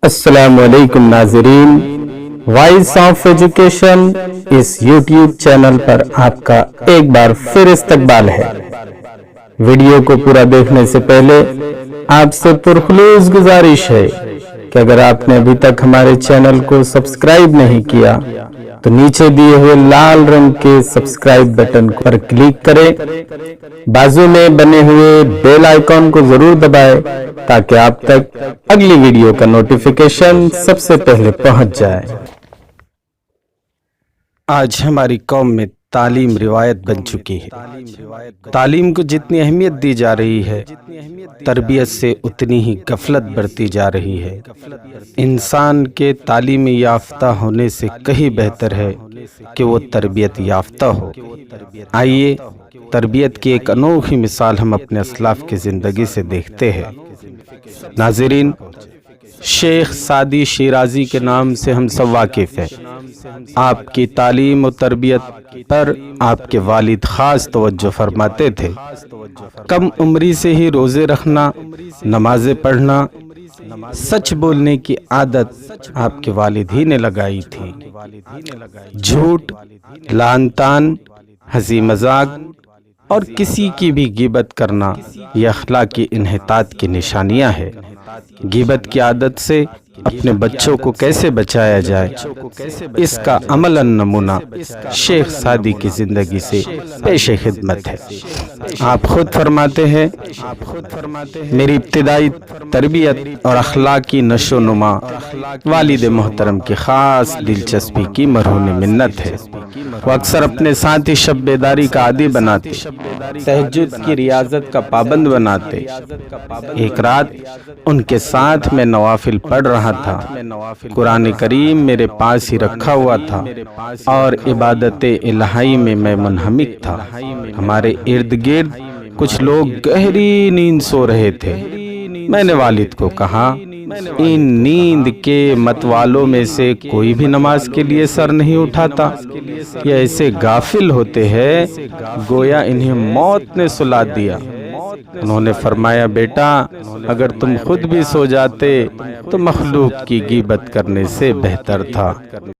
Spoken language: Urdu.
السلام علیکم ناظرین، وائس آف ایجوکیشن اس یوٹیوب چینل پر آپ کا ایک بار پھر استقبال ہے۔ ویڈیو کو پورا دیکھنے سے پہلے آپ سے پرخلوص گزارش ہے کہ اگر آپ نے ابھی تک ہمارے چینل کو سبسکرائب نہیں کیا تو نیچے دیے ہوئے لال رنگ کے سبسکرائب بٹن پر کلک کریں، بازو میں بنے ہوئے بیل آئیکن کو ضرور دبائیں تاکہ آپ تک اگلی ویڈیو کا نوٹیفیکیشن سب سے پہلے پہنچ جائے۔ آج ہماری قوم میں تعلیم روایت بن چکی ہے۔ تعلیم کو جتنی اہمیت دی جا رہی ہے، تربیت سے اتنی ہی غفلت بڑھتی جا رہی ہے۔ انسان کے تعلیم یافتہ ہونے سے کہیں بہتر ہے کہ وہ تربیت یافتہ ہو۔ آئیے تربیت کی ایک انوکھی مثال ہم اپنے اسلاف کی زندگی سے دیکھتے ہیں۔ ناظرین، شیخ سعدی شیرازی کے نام سے ہم سب واقف ہیں۔ آپ کی تعلیم و تربیت پر آپ کے والد خاص توجہ فرماتے تھے۔ کم عمری سے ہی روزے رکھنا، نمازیں پڑھنا، سچ بولنے کی عادت آپ کے والد ہی نے لگائی تھی۔ جھوٹ، لعن طعن، ہنسی مذاق اور کسی کی بھی غیبت کرنا یہ اخلاقی انحطاط کی نشانیاں ہیں۔ غیبت کی عادت سے اپنے بچوں کو کیسے بچایا جائے، اس کا عملاً نمونہ شیخ سعدی کی زندگی سے پیش خدمت ہے۔ آپ خود فرماتے ہیں، میری ابتدائی تربیت اور اخلاقی نشو و نما والد محترم کی خاص دلچسپی کی مرہون منت ہے۔ وہ اکثر اپنے ساتھ ہی شب بیداری کا عادی بناتے، تہجد کی ریاضت کا پابند بناتے۔ ایک رات ان کے ساتھ میں نوافل پڑھ رہا تھا، قرآن کریم میرے پاس ہی رکھا ہوا تھا اور عبادت الہی میں میں منہمک تھا۔ ہمارے ارد گرد کچھ لوگ گہری نیند سو رہے تھے۔ میں نے والد کو کہا، ان نیند کے متوالوں میں سے کوئی بھی نماز کے لیے سر نہیں اٹھاتا؟ یہ ایسے غافل ہوتے ہیں گویا انہیں موت نے سلا دیا۔ انہوں نے فرمایا، بیٹا اگر تم خود بھی سو جاتے تو مخلوق کی غیبت کرنے سے بہتر تھا۔